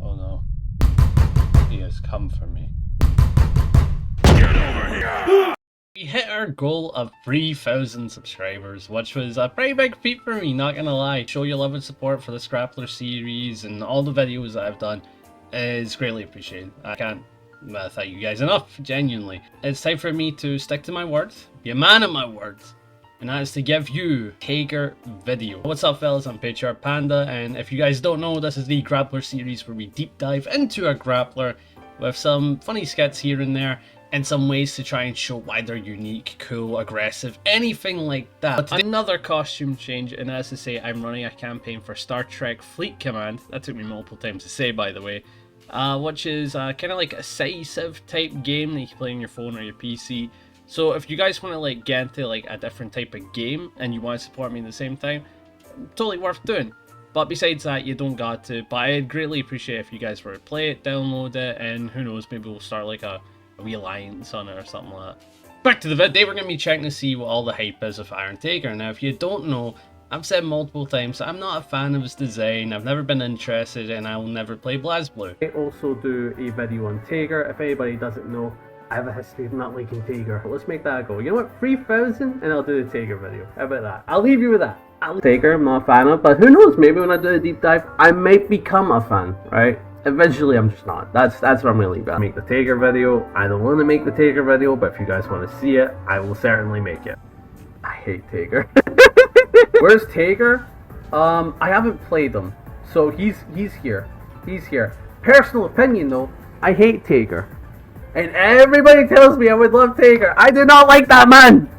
Oh no. He has come for me. Get over here! We hit our goal of 3,000 subscribers, which was a pretty big feat for me, not gonna lie. Show your love and support for this Grappler series and all the videos that I've done is greatly appreciated. I can't thank you guys enough, genuinely. It's time for me to stick to my words, be a man of my words, and that is to give you Tager video. What's up fellas, I'm Patriarch Panda, and if you guys don't know, this is the Grappler series where we deep dive into a Grappler with some funny skits here and there, and some ways to try and show why they're unique, cool, aggressive, anything like that. But another costume change, and as to say, I'm running a campaign for Star Trek Fleet Command. That took me multiple times to say, by the way. Which is kind of like a Civ type game that you can play on your phone or your PC. So if you guys want to like get into like a different type of game and you want to support me at the same time, totally worth doing. But besides that, you don't got to. But I'd greatly appreciate if you guys were to play it, download it, and who knows, maybe we'll start like a wee alliance on it or something like that. Back to the vid. Today we're going to be checking to see what all the hype is of Iron Tager. Now if you don't know, I've said multiple times I'm not a fan of his design, I've never been interested, and I will never play Blazblue. I also do a video on Tager. If anybody doesn't know, I have a history of not liking Tager. Let's make that go. You know what? 3,000 and I'll do the Tager video. How about that? I'll leave you with that. Tager I'm not a fan of, but who knows, maybe when I do a deep dive I might become a fan, right? Eventually I'm just not. That's what I'm gonna leave it. I make the Tager video. I don't want to make the Tager video, but if you guys want to see it, I will certainly make it. I hate Tager. Where's Tager? I haven't played him, so he's here. He's here. Personal opinion though, I hate Tager, and everybody tells me I would love Tager. I do not like that man.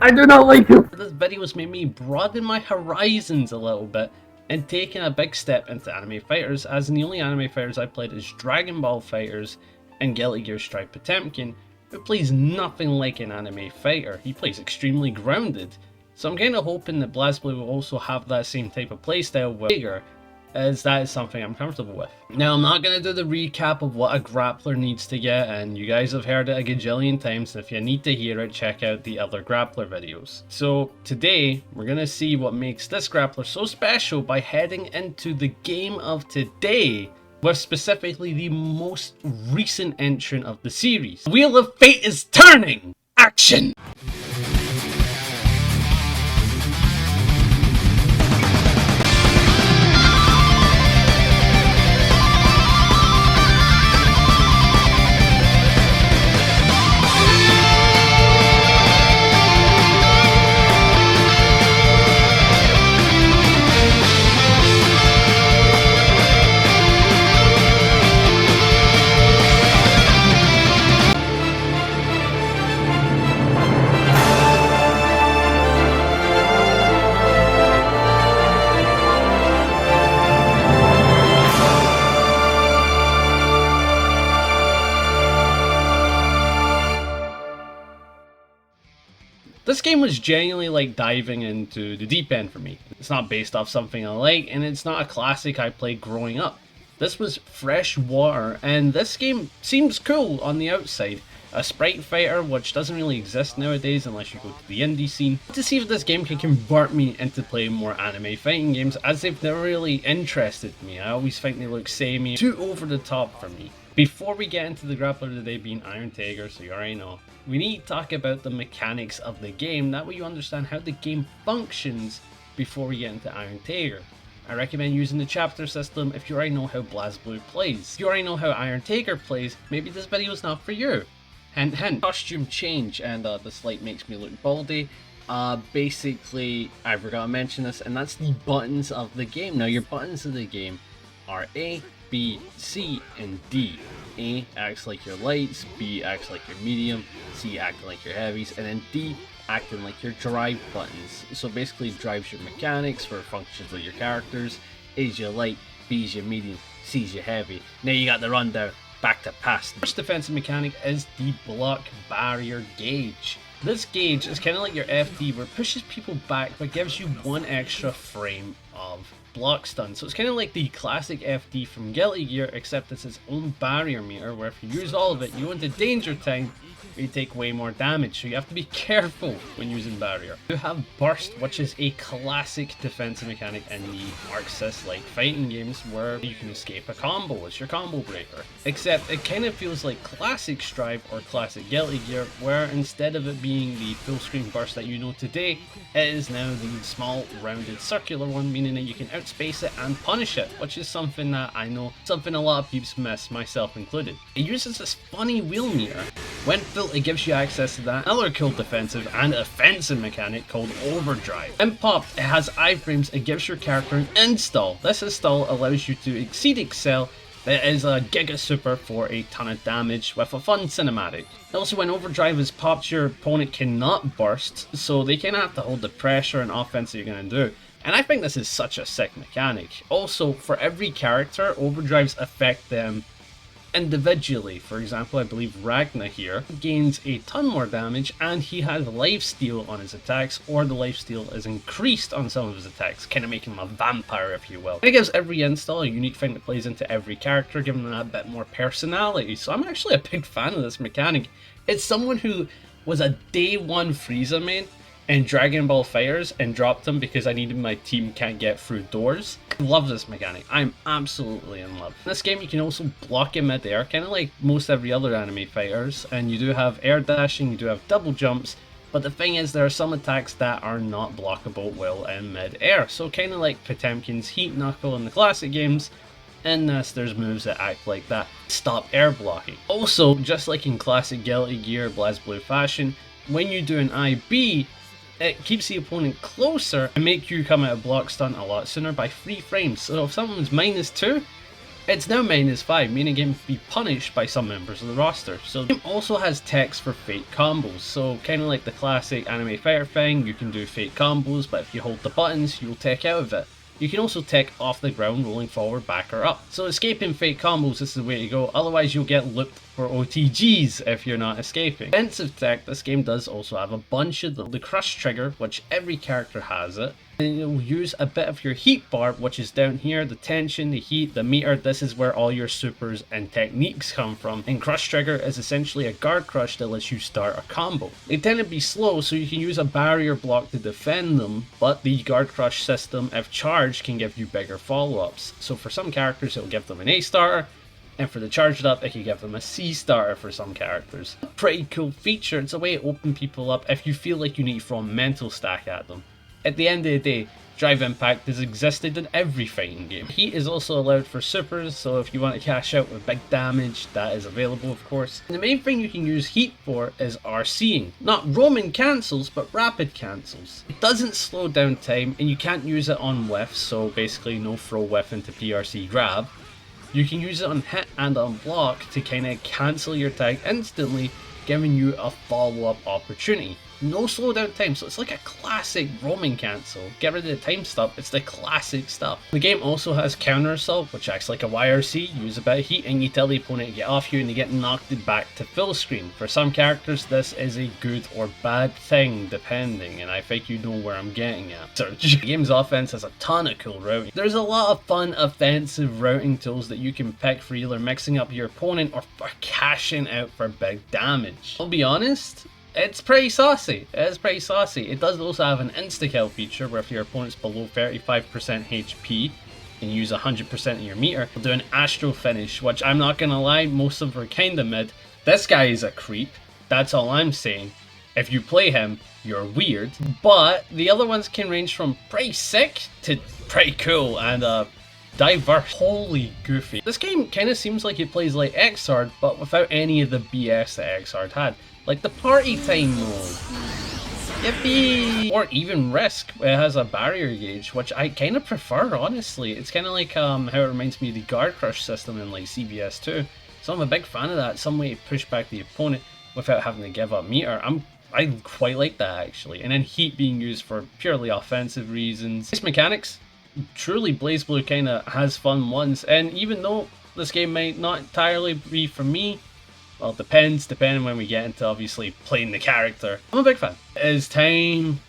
I do not like him. This video has made me broaden my horizons a little bit and taking a big step into anime fighters, as the only anime fighters I played is Dragon Ball Fighters and Guilty Gear Strive Potemkin, who plays nothing like an anime fighter. He plays extremely grounded. So I'm kind of hoping that Blazblue will also have that same type of playstyle with Tager, as that is something I'm comfortable with. Now I'm not going to do the recap of what a Grappler needs to get, and you guys have heard it a gajillion times, and if you need to hear it, check out the other Grappler videos. So today we're going to see what makes this Grappler so special by heading into the game of today, with specifically the most recent entrant of the series. Wheel of Fate is turning! Action! This game was genuinely like diving into the deep end for me. It's not based off something I like, and it's not a classic I played growing up. This was fresh water, and this game seems cool on the outside. A sprite fighter, which doesn't really exist nowadays unless you go to the indie scene. To see if this game can convert me into playing more anime fighting games, as they've never really interested me. I always think they look samey, too over the top for me. Before we get into the Grappler today being Iron Tager, so you already know, we need to talk about the mechanics of the game, that way you understand how the game functions before we get into Iron Tager. I recommend using the chapter system if you already know how Blazblue plays. If you already know how Iron Tager plays, maybe this video is not for you. Hint hint. Costume change, and this light makes me look baldy. Basically, I forgot to mention this, and that's the buttons of the game. Now your buttons of the game are A, B, C, and D. A acts like your lights, B acts like your medium, C acting like your heavies, and then D acting like your drive buttons. So basically drives your mechanics for functions of your characters. A's your light, B's your medium, C's your heavy. Now you got the rundown. Back to past. The first defensive mechanic is the block barrier gauge. This gauge is kind of like your FD, where it pushes people back but gives you one extra frame of block stun. So it's kind of like the classic FD from Guilty Gear, except it's its own barrier meter, where if you use all of it, you go into danger time, you take way more damage, so you have to be careful when using barrier. You have burst, which is a classic defensive mechanic in the Arc Sys like fighting games, where you can escape a combo. It's your combo breaker. Except it kind of feels like classic Strive or classic Guilty Gear, where instead of it being the full screen burst that you know today, it is now the small rounded circular one, meaning that you can outspace it and punish it, which is something that I know, something a lot of peeps miss, myself included. It uses this funny wheel meter. When full, it gives you access to that other cool defensive and offensive mechanic called Overdrive. In Pop, it has iframes. It gives your character an install. This install allows you to exceed excel. It is a Giga Super for a ton of damage with a fun cinematic. Also, when Overdrive is popped, your opponent cannot burst, so they kind of have to hold the pressure and offense that you're going to do. And I think this is such a sick mechanic. Also, for every character, Overdrives affect them individually. For example, I believe Ragna here gains a ton more damage, and he has lifesteal on his attacks, or the lifesteal is increased on some of his attacks, kind of making him a vampire, if you will. And it gives every install a unique thing that plays into every character, giving them a bit more personality. So I'm actually a big fan of this mechanic. It's someone who was a day one Frieza main in Dragon Ball Fighters and dropped him because I needed my team can't get through doors. I love this mechanic. I'm absolutely in love. In this game you can also block in mid-air, kind of like most every other anime fighters, and you do have air dashing, you do have double jumps, but the thing is there are some attacks that are not blockable well in mid-air. So kind of like Potemkin's Heat Knuckle in the classic games, in this there's moves that act like that, stop air blocking. Also, just like in classic Guilty Gear Blazblue fashion, when you do an IB, it keeps the opponent closer and make you come out of block stun a lot sooner by 3 frames. So if someone's -2, it's now -5, meaning it can be punished by some members of the roster. So the game also has text for fake combos. So kind of like the classic anime fighter thing, you can do fake combos, but if you hold the buttons, you'll tech out of it. You can also tech off the ground, rolling forward, back or up. So escaping fake combos, this is the way to go, otherwise you'll get looped for OTGs if you're not escaping. Defensive tech, this game does also have a bunch of them. The crush trigger, which every character has it. And you'll use a bit of your heat bar, which is down here, the tension, the heat, the meter. This is where all your supers and techniques come from. And crush trigger is essentially a guard crush that lets you start a combo. They tend to be slow, so you can use a barrier block to defend them, but the guard crush system, if charged, can give you bigger follow-ups. So for some characters it'll give them an A starter, and for the charged up, it can give them a C starter for some characters. A pretty cool feature. It's a way to open people up if you feel like you need to throw a mental stack at them. At the end of the day, Drive Impact has existed in every fighting game. Heat is also allowed for supers, so if you want to cash out with big damage, that is available, of course. And the main thing you can use Heat for is RCing. Not roaming cancels, but rapid cancels. It doesn't slow down time, and you can't use it on whiffs, so basically no throw whiff into PRC grab. You can use it on hit and on block to kind of cancel your tag instantly, giving you a follow-up opportunity. No slowdown time, so it's like a classic roaming cancel. Get rid of the time stuff, it's the classic stuff. The game also has counter assault, which acts like a YRC. Use a bit of heat and you tell the opponent to get off you and they get knocked back to full screen. For some characters this is a good or bad thing depending, and I think you know where I'm getting at. Search. The game's offense has a ton of cool routing. There's a lot of fun offensive routing tools that you can pick for either mixing up your opponent or for cashing out for big damage. I'll be honest, it's pretty saucy. It is pretty saucy. It does also have an insta-kill feature where if your opponent's below 35% HP and you use 100% of your meter, you'll do an astro finish, which I'm not gonna lie, most of them are kinda mid. This guy is a creep, that's all I'm saying. If you play him, you're weird. But the other ones can range from pretty sick to pretty cool and diverse. Holy goofy. This game kinda seems like it plays like Xrd, but without any of the BS that Xrd had. Like the party time mode. Yippee! Or even Risk, it has a barrier gauge, which I kind of prefer, honestly. It's kind of like how it reminds me of the guard crush system in like CVS 2. So I'm a big fan of that, some way to push back the opponent without having to give up meter. I quite like that actually. And then heat being used for purely offensive reasons. These mechanics, truly BlazBlue kind of has fun ones, and even though this game might not entirely be for me, Well, it depends, depending when we get into obviously playing the character. I'm a big fan. It is time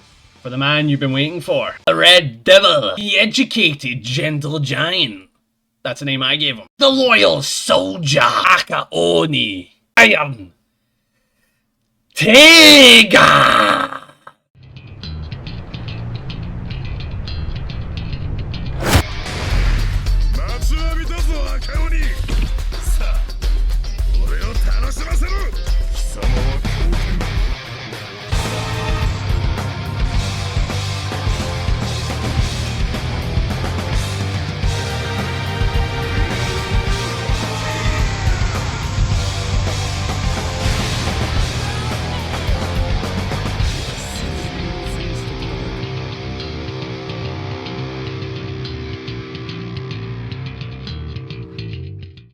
for the man you've been waiting for. The Red Devil. The educated gentle giant. That's the name I gave him. The loyal soldier. Akaoni. Iron Tiger. 待ちわびたぞ赤鬼。さあ俺を楽しませろ。貴様は狂犬だ。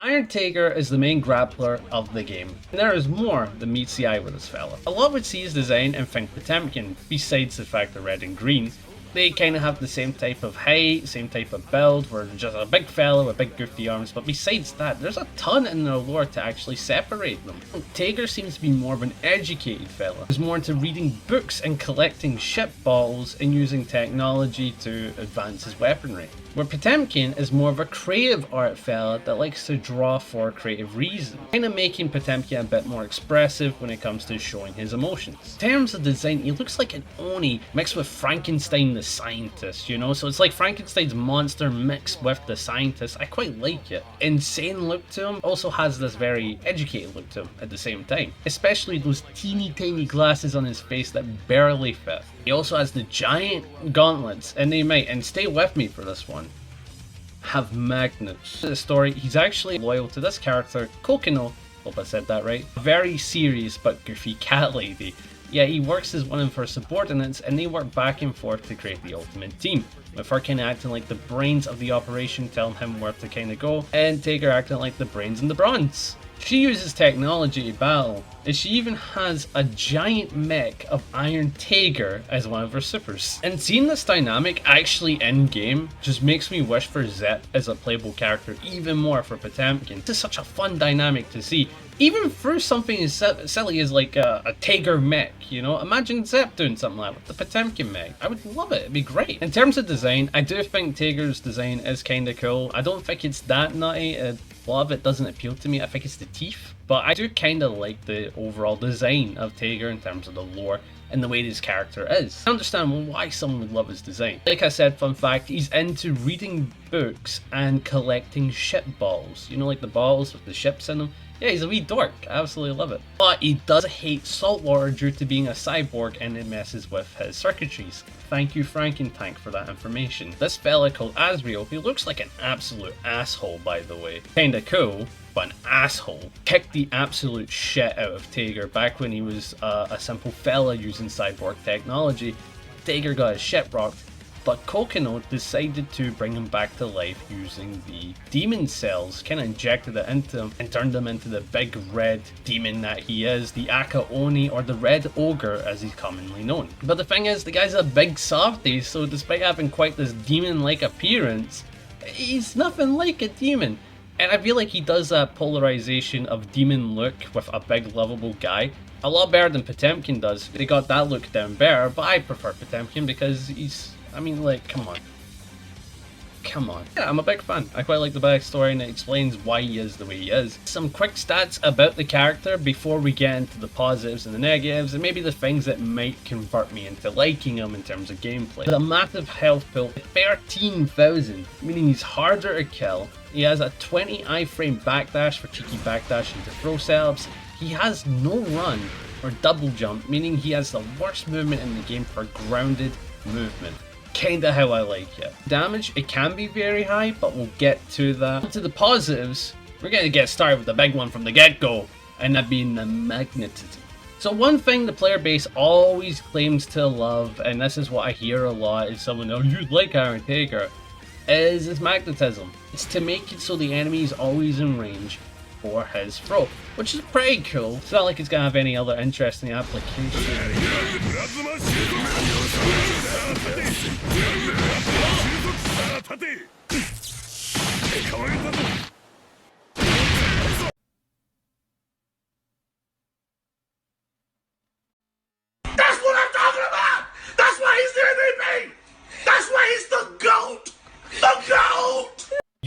Iron Tiger is the main grappler of the game, and there is more than meets the eye with this fella. A lot would see his design and think Potemkin, besides the fact they're red and green. They kind of have the same type of height, same type of build, where they're just a big fella with big goofy arms, but besides that, there's a ton in their lore to actually separate them. Tiger seems to be more of an educated fella, who's more into reading books and collecting ship bottles and using technology to advance his weaponry. Where Potemkin is more of a creative art fella that likes to draw for creative reasons, kind of making Potemkin a bit more expressive when it comes to showing his emotions. In terms of design, he looks like an Oni mixed with Frankenstein the scientist, you know? So it's like Frankenstein's monster mixed with the scientist. I quite like it. Insane look to him, also has this very educated look to him at the same time. Especially those teeny tiny glasses on his face that barely fit. He also has the giant gauntlets, and they might, and stay with me for this one, have magnets. The story, he's actually loyal to this character, Kokino, hope I said that right, a very serious but goofy cat lady. Yeah, he works as one of her subordinates, and they work back and forth to create the ultimate team, with her kind of acting like the brains of the operation, telling him where to kind of go, and Tiger acting like the brains and the bronze. She uses technology to battle, and she even has a giant mech of Iron Tiger as one of her supers. And seeing this dynamic actually in-game just makes me wish for Zep as a playable character even more for Potemkin. This is such a fun dynamic to see, even through something as silly as like a Tiger mech, you know? Imagine Zep doing something like that with the Potemkin mech. I would love it, it'd be great. In terms of design, I do think Tiger's design is kind of cool. I don't think it's that nutty. A lot of it doesn't appeal to me. I think it's the teeth, but I do kind of like the overall design of Tiger in terms of the lore and the way this character is. I understand why someone would love his design. Like I said, fun fact, he's into reading books and collecting ship bottles. You know, like the bottles with the ships in them? Yeah, he's a wee dork. I absolutely love it. But he does hate saltwater due to being a cyborg, and it messes with his circuitries. Thank you, Frankentank, for that information. This fella called Asriel, who looks like an absolute asshole, by the way. Kinda cool, but an asshole. Kicked the absolute shit out of Tiger back when he was a simple fella using cyborg technology. Tiger got his shit rocked, but Kokino decided to bring him back to life using the demon cells, kind of injected it into him and turned him into the big red demon that he is, the Akaoni, or the Red Ogre as he's commonly known. But the thing is, the guy's a big softie, so despite having quite this demon-like appearance, he's nothing like a demon. And I feel like he does that polarization of demon look with a big lovable guy a lot better than Potemkin does. They got that look down better, but I prefer Potemkin because he's, I mean, like, come on. Come on. Yeah, I'm a big fan. I quite like the backstory, and it explains why he is the way he is. Some quick stats about the character before we get into the positives and the negatives, and maybe the things that might convert me into liking him in terms of gameplay. With a massive health pool, 13,000, meaning he's harder to kill. He has a 20 iframe backdash for cheeky backdash into throw setups. He has no run or double jump, meaning he has the worst movement in the game for grounded movement. Kinda how I like it. Damage, it can be very high, but we'll get to that. To the positives, we're gonna get started with the big one from the get-go, and that being the magnetism. So one thing the player base always claims to love, and this is what I hear a lot, is someone, oh, you like Iron Tiger, is his magnetism. It's to make it so the enemy is always in range for his throw, which is pretty cool. It's not like it's gonna have any other interesting application.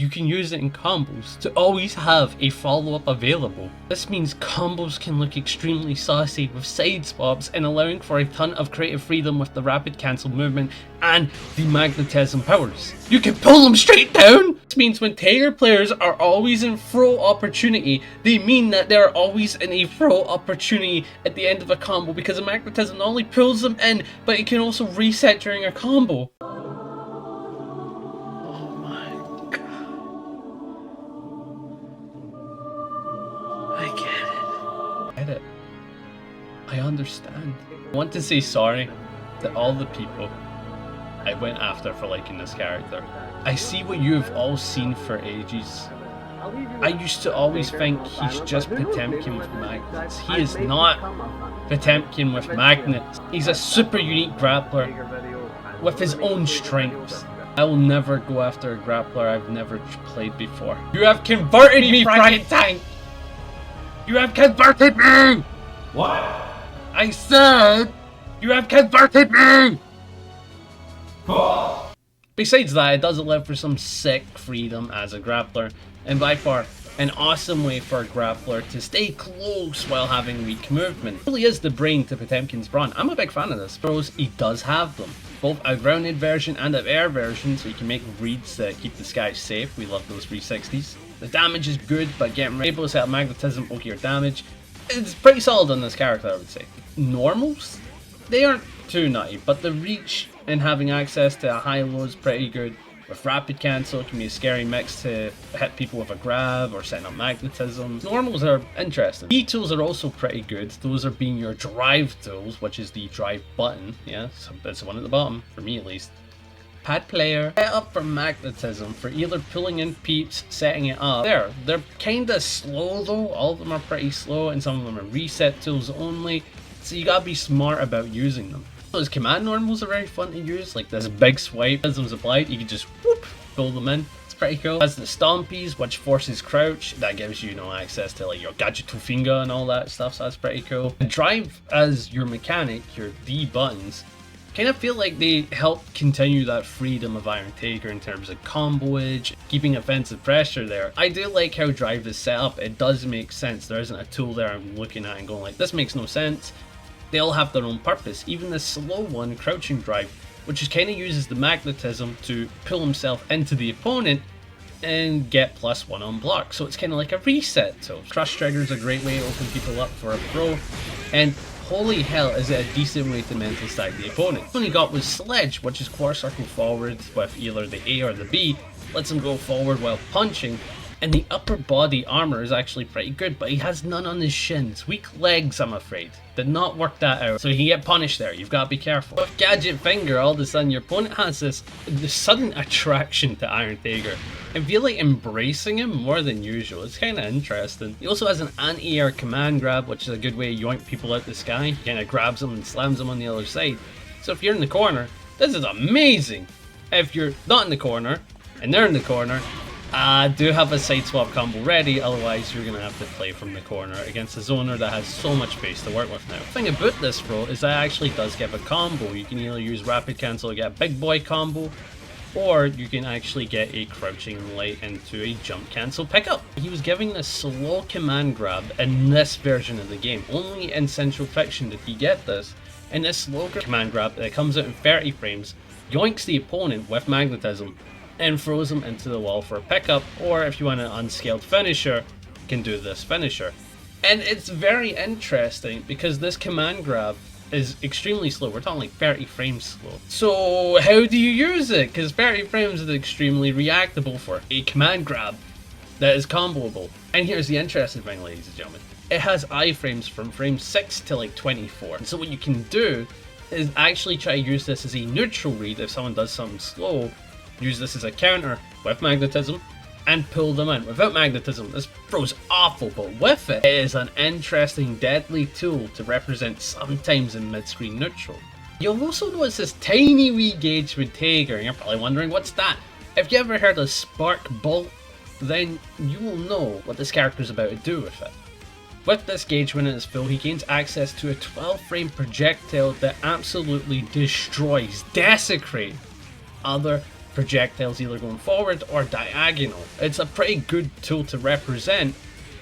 you can use it in combos to always have a follow-up available. This means combos can look extremely saucy with side swaps and allowing for a ton of creative freedom with the rapid cancel movement and the magnetism powers. You can pull them straight down! This means when Tiger players are always in throw opportunity, they mean that they're always in a throw opportunity at the end of a combo, because the magnetism not only pulls them in, but it can also reset during a combo. I understand. I want to say sorry to all the people I went after for liking this character. I see what you have all seen for ages. I used to always think he's just Potemkin with magnets. He is not Potemkin with magnets. He's a super unique grappler with his own strengths. I will never go after a grappler I've never played before. You have converted me, Frankentank! You have converted me! What? I said, you have converted me! Besides that, it does allow for some sick freedom as a grappler, and by far an awesome way for a grappler to stay close while having weak movement. It really is the brain to Potemkin's brawn. I'm a big fan of this. Throws, he does have them. Both a grounded version and an air version, so you can make reads that keep this guy safe. We love those 360s. The damage is good, but getting able to set magnetism, okay, your damage. It's pretty solid on this character, I would say. Normals? They aren't too nutty, but the reach and having access to a high-low is pretty good. With rapid cancel, it can be a scary mix to hit people with a grab or setting up magnetism. Normals are interesting. E tools are also pretty good. Those are being your drive tools, which is the drive button. Yeah, so it's the one at the bottom, for me at least. Pad player, set up for magnetism for either pulling in peeps, setting it up. They're kinda slow though. All of them are pretty slow, and some of them are reset tools only. So you gotta be smart about using them. Those command normals are very fun to use, like this big swipe. As them applied, you can just whoop, pull them in. It's pretty cool. Has the stompies, which forces crouch. That gives you access to like your gadget to finger and all that stuff, so that's pretty cool. Drive as your mechanic, your D buttons, kind of feel like they help continue that freedom of Iron Tiger in terms of comboage, keeping offensive pressure there. I do like how drive is set up. It does make sense. There isn't a tool there I'm looking at and going like, this makes no sense. They all have their own purpose. Even the slow one, crouching drive, which is kind of uses the magnetism to pull himself into the opponent and get +1 on block. So it's kind of like a reset tool. Crush trigger is a great way to open people up for a throw, and holy hell is it a decent way to mental stack the opponent. What he got was Sledge, which is quarter circle forward with either the A or the B, lets him go forward while punching, and the upper body armor is actually pretty good, but he has none on his shins. Weak legs, I'm afraid. Did not work that out, so he get punished there. You've got to be careful. With Gadget Finger, all of a sudden your opponent has this sudden attraction to Iron Tiger and feel like embracing him more than usual. It's kind of interesting. He also has an anti-air command grab, which is a good way to yoink people out the sky. He kind of grabs them and slams them on the other side. So if you're in the corner, this is amazing. If you're not in the corner and they're in the corner, I do have a side swap combo ready, otherwise you're going to have to play from the corner against a zoner that has so much space to work with now. The thing about this throw is that it actually does give a combo. You can either use rapid cancel to get a big boy combo, or you can actually get a crouching light into a jump cancel pickup. He was giving this slow command grab in this version of the game. Only in Central Fiction did he get this. And this slow command grab that comes out in 30 frames yoinks the opponent with magnetism and throws him into the wall for a pickup, or if you want an unscaled finisher, you can do this finisher. And it's very interesting because this command grab is extremely slow. We're talking like 30 frames slow. So how do you use it? Because 30 frames is extremely reactable for a command grab that is comboable. And here's the interesting thing, ladies and gentlemen. It has iframes from frame 6 to like 24. And so what you can do is actually try to use this as a neutral read if someone does something slow. Use this as a counter with magnetism and pull them in. Without magnetism, this throw's awful, but with it, it is an interesting, deadly tool to represent sometimes in mid-screen neutral. You'll also notice this tiny wee gauge with Tiger, and you're probably wondering, what's that? If you ever heard of Spark Bolt, then you will know what this character's about to do with it. With this gauge when it is full, he gains access to a 12-frame projectile that absolutely destroys, desecrates other projectiles either going forward or diagonal. It's a pretty good tool to represent,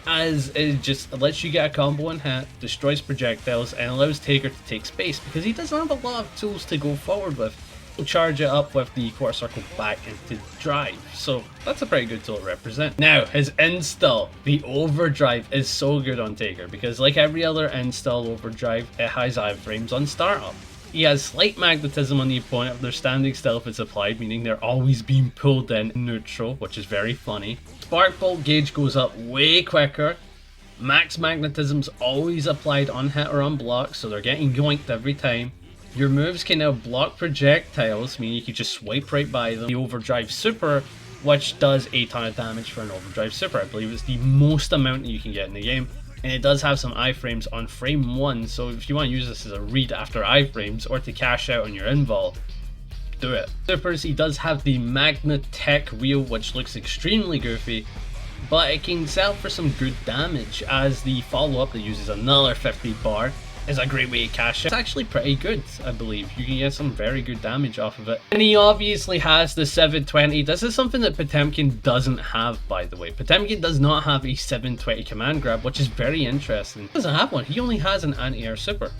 as it just lets you get a combo in hit, destroys projectiles, and allows Taker to take space because he doesn't have a lot of tools to go forward with. He'll charge it up with the quarter circle back into drive, so that's a pretty good tool to represent. Now, his install, the overdrive, is so good on Taker because like every other install overdrive, it has iframes on startup. He has slight magnetism on the opponent if they're standing still if it's applied, meaning they're always being pulled in neutral, which is very funny. Spark Bolt gauge goes up way quicker. Max magnetism's always applied on hit or on block, so they're getting yoinked every time. Your moves can now block projectiles, meaning you can just swipe right by them. The overdrive super, which does a ton of damage for an overdrive super. I believe it's the most amount that you can get in the game. And it does have some iframes on frame 1, so if you want to use this as a read after iframes or to cash out on your invul, do it. Supers, he does have the Magnatech wheel, which looks extremely goofy, but it can sell for some good damage, as the follow-up that uses another 50 bar is a great way to cash out. It's actually pretty good, I believe. You can get some very good damage off of it. And he obviously has the 720. This is something that Potemkin doesn't have, by the way. Potemkin does not have a 720 command grab, which is very interesting. He doesn't have one. He only has an anti-air super,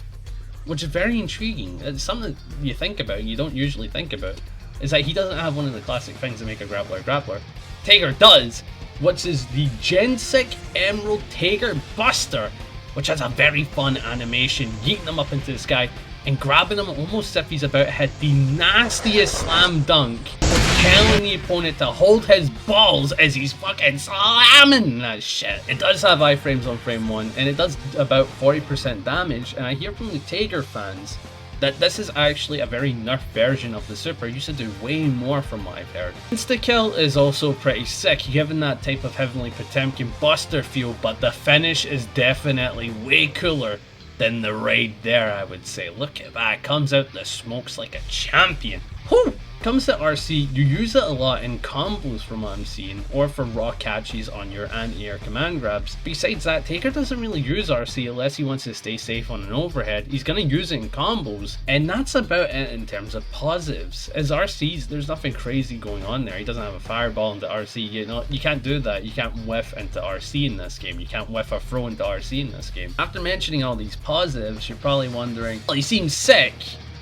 which is very intriguing. It's something that you think about and you don't usually think about. Is that he doesn't have one of the classic things that make a grappler. Taker does, which is the Gensic Emerald Taker Buster, which has a very fun animation, yeeting him up into the sky and grabbing him almost as if he's about to hit the nastiest slam dunk, telling the opponent to hold his balls as he's fucking slamming that shit. It does have iframes on frame 1, and it does about 40% damage, and I hear from the Taker fans that this is actually a very nerfed version of the super. It used to do way more from what I've heard. Insta-kill is also pretty sick, given that type of Heavenly Potemkin Buster feel, but the finish is definitely way cooler than the raid there, I would say. Look at that, comes out the smokes like a champion. Whew! Comes to RC, you use it a lot in combos from what I'm seeing, or for raw catches on your anti-air command grabs. Besides that, Taker doesn't really use RC unless he wants to stay safe on an overhead. He's going to use it in combos, and that's about it in terms of positives. As RCs, there's nothing crazy going on there. He doesn't have a fireball into RC, you know, you can't do that. You can't whiff into RC in this game. You can't whiff a throw into RC in this game. After mentioning all these positives, you're probably wondering, well, he seems sick.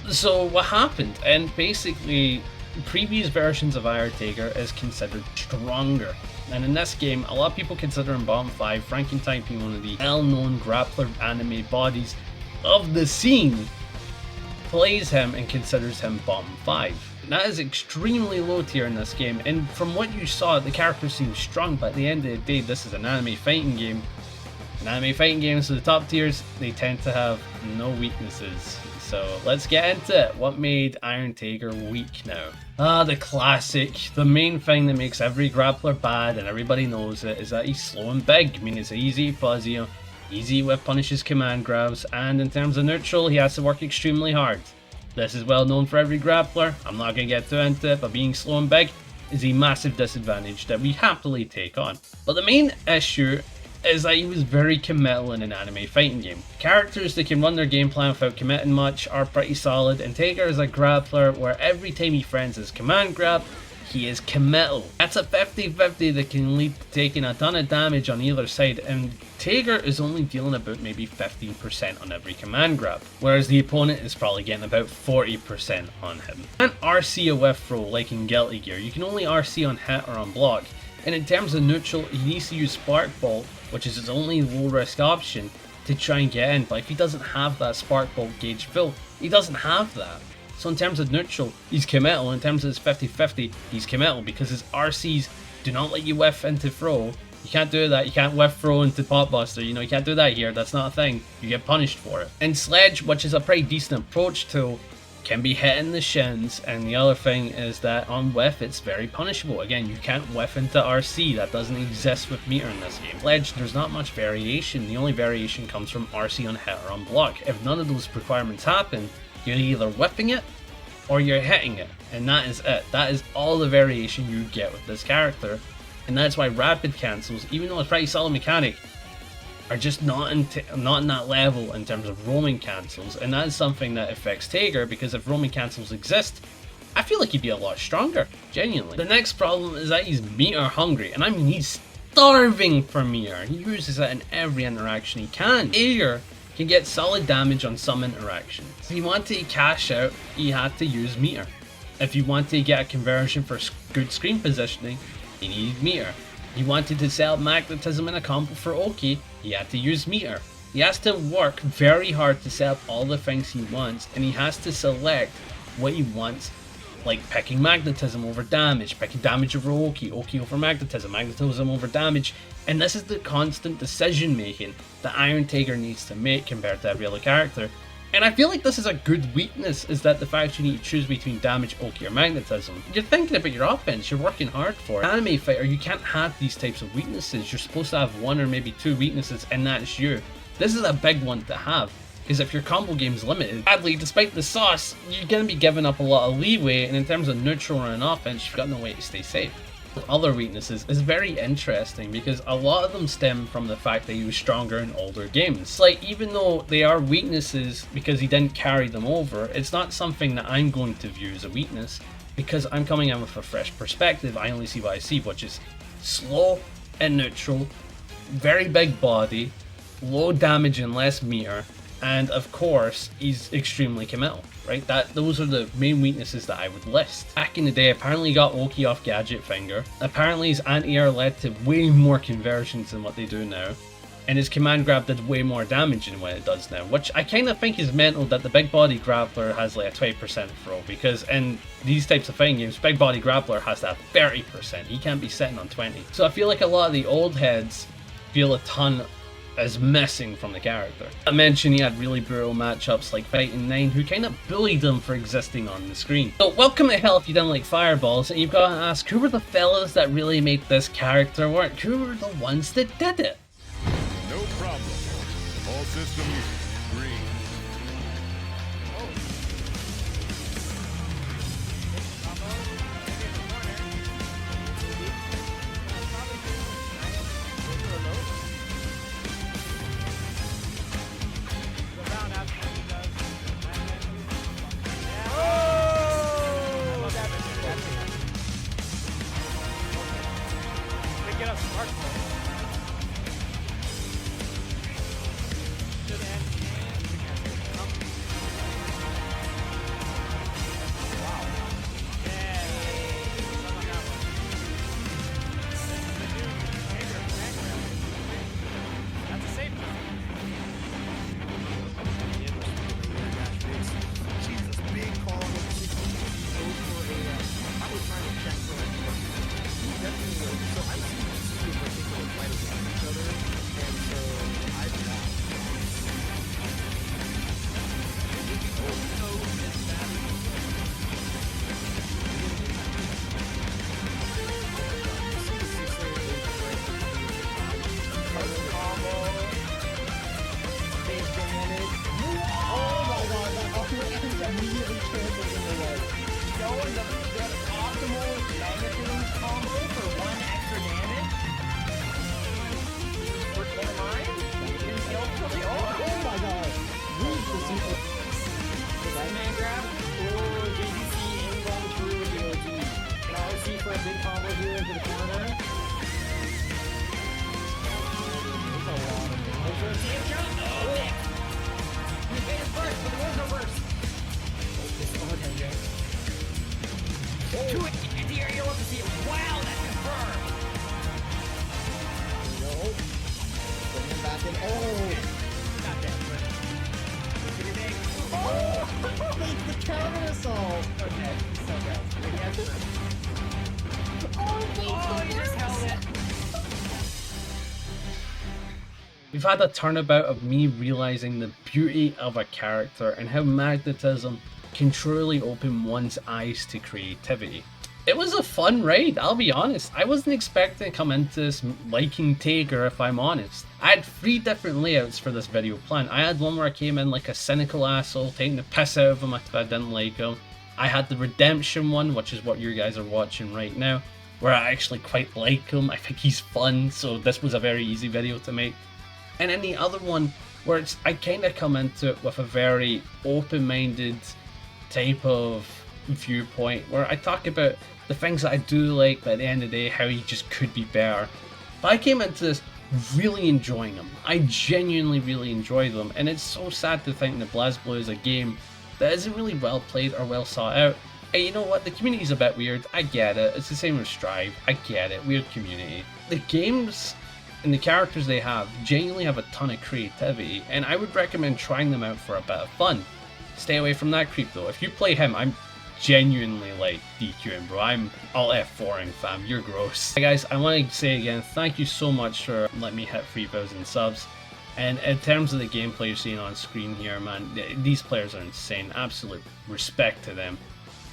So what happened? And basically, previous versions of Iron Taker is considered stronger, and in this game a lot of people consider him bottom 5. Frankentype being one of the well-known grappler anime bodies of the scene plays him and considers him bottom 5. That is extremely low tier in this game, and from what you saw, the character seems strong, but at the end of the day, this is an anime fighting game. In anime fighting games, so the top tiers, they tend to have no weaknesses. So let's get into it. What made Iron Taker weak now? The classic. The main thing that makes every grappler bad, and everybody knows it, is that he's slow and big. I mean, it's easy fuzzy, easy whip punishes command grabs, and in terms of neutral, he has to work extremely hard. This is well known for every grappler. I'm not going to get too into it, but being slow and big is a massive disadvantage that we happily take on. But the main issue is that he was very committal in an anime fighting game. Characters that can run their game plan without committing much are pretty solid, and Taker is a grappler where every time he friends his command grab, he is committal. That's a 50-50 that can lead to taking a ton of damage on either side, and Taker is only dealing about maybe 15% on every command grab, whereas the opponent is probably getting about 40% on him. You can't RC a whiff throw like in Guilty Gear. You can only RC on hit or on block, and in terms of neutral, he needs to use Spark Bolt, which is his only low risk option, to try and get in. But if he doesn't have that Spark Bolt gauge fill, he doesn't have that. So in terms of neutral, he's committal. In terms of his 50-50, he's committal because his RCs do not let you whiff into throw. You can't do that. You can't whiff throw into Potbuster. You know, you can't do that here. That's not a thing. You get punished for it. And Sledge, which is a pretty decent approach tool, can be hitting the shins, and the other thing is that on whiff it's very punishable. Again, you can't whiff into RC, that doesn't exist with meter in this game. Sledge, there's not much variation. The only variation comes from RC on hit or on block. If none of those requirements happen, you're either whiffing it or you're hitting it, and that is it. That is all the variation you get with this character, and that's why rapid cancels, even though it's a pretty solid mechanic, are just not in that level in terms of roaming cancels, and that is something that affects Taker, because if roaming cancels exist, I feel like he'd be a lot stronger, genuinely. The next problem is that he's meter hungry, and I mean he's starving for meter. He uses it in every interaction he can. Aegir can get solid damage on some interactions. If he wanted to cash out, he had to use meter. If you wanted to get a conversion for good screen positioning, he needed meter. He wanted to sell magnetism in a combo for Oki, he had to use meter. He has to work very hard to set up all the things he wants, and he has to select what he wants, like picking magnetism over damage, picking damage over Oki, Oki over magnetism, magnetism over damage, and this is the constant decision making that Iron Tiger needs to make compared to every other character. And I feel like this is a good weakness, is that the fact you need to choose between damage, Oki, or magnetism. You're thinking about your offense, you're working hard for it. Anime fighter, you can't have these types of weaknesses. You're supposed to have one or maybe two weaknesses, and that's you. This is a big one to have, because if your combo game's limited, sadly, despite the sauce, you're going to be giving up a lot of leeway, and in terms of neutral and offense, you've got no way to stay safe. Other weaknesses is very interesting because a lot of them stem from the fact that he was stronger in older games. Like, even though they are weaknesses because he didn't carry them over, it's not something that I'm going to view as a weakness because I'm coming in with a fresh perspective. I only see what I see, which is slow and neutral, very big body, low damage and less meter, and of course he's extremely committal, right? Those are the main weaknesses that I would list. Back in the day, apparently he got Oki off Gadget Finger. Apparently his anti-air led to way more conversions than what they do now, and his command grab did way more damage than what it does now, which I kind of think is mental that the big body grappler has like a 20% throw, because in these types of fighting games, big body grappler has to have 30%. He can't be sitting on 20. So I feel like a lot of the old heads feel a ton as missing from the character. I mentioned he had really brutal matchups like Fighting 9, who kind of bullied him for existing on the screen. So welcome to hell if you didn't like fireballs, and you've got to ask, who were the fellas that really made this character work? Who were the ones that did it? No problem. All systems green. We've had a turnabout of me realizing the beauty of a character and how magnetism can truly open one's eyes to creativity. It was a fun raid, I'll be honest. I wasn't expecting to come into this liking Tiger, if I'm honest. I had 3 different layouts for this video planned. I had one where I came in like a cynical asshole, taking the piss out of him if I didn't like him. I had the redemption one, which is what you guys are watching right now, where I actually quite like him. I think he's fun, so this was a very easy video to make. And then the other one where I kind of come into it with a very open-minded type of viewpoint where I talk about the things that I do like, but at the end of the day, how he just could be better. But I came into this really enjoying them. I genuinely really enjoy them, and it's so sad to think that Blazblue is a game that isn't really well played or well sought out. And you know what, the community's a bit weird, I get it. It's the same with Strive, I get it, weird community. The games and the characters they have genuinely have a ton of creativity, and I would recommend trying them out for a bit of fun. Stay away from that creep though. If you play him, I'm genuinely like DQing, bro. I'm all F4ing, fam. You're gross. Hey guys, I want to say again, thank you so much for letting me hit 3,000 subs. And in terms of the gameplay you're seeing on screen here, man, these players are insane. Absolute respect to them.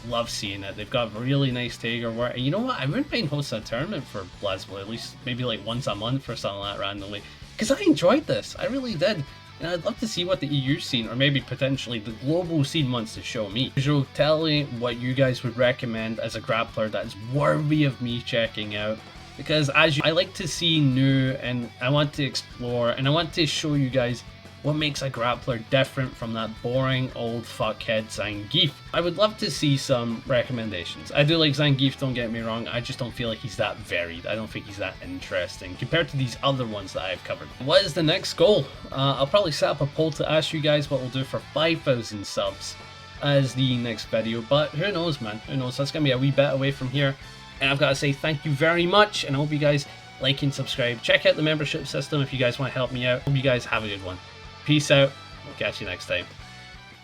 Love seeing it. They've got really nice Tiger work. And you know what? I wouldn't mind hosting a tournament for Blazblue, at least maybe like once a month or something like that randomly. Because I enjoyed this. I really did. And I'd love to see what the EU scene, or maybe potentially the global scene, wants to show me. So tell me what you guys would recommend as a grappler that is worthy of me checking out. Because I like to see new, and I want to explore, and I want to show you guys what makes a grappler different from that boring old fuckhead Zangief. I would love to see some recommendations. I do like Zangief, don't get me wrong, I just don't feel like he's that varied. I don't think he's that interesting compared to these other ones that I've covered. What is the next goal? I'll probably set up a poll to ask you guys what we'll do for 5,000 subs as the next video, but who knows, man, who knows. That's gonna be a wee bit away from here, and I've got to say thank you very much, and I hope you guys like and subscribe. Check out the membership system if you guys want to help me out. Hope you guys have a good one. Peace out. We'll catch you next time.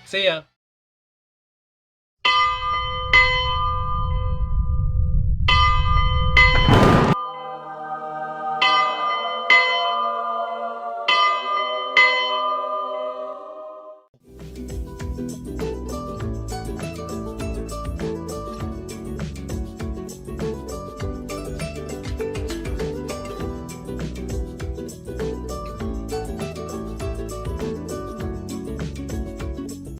See ya.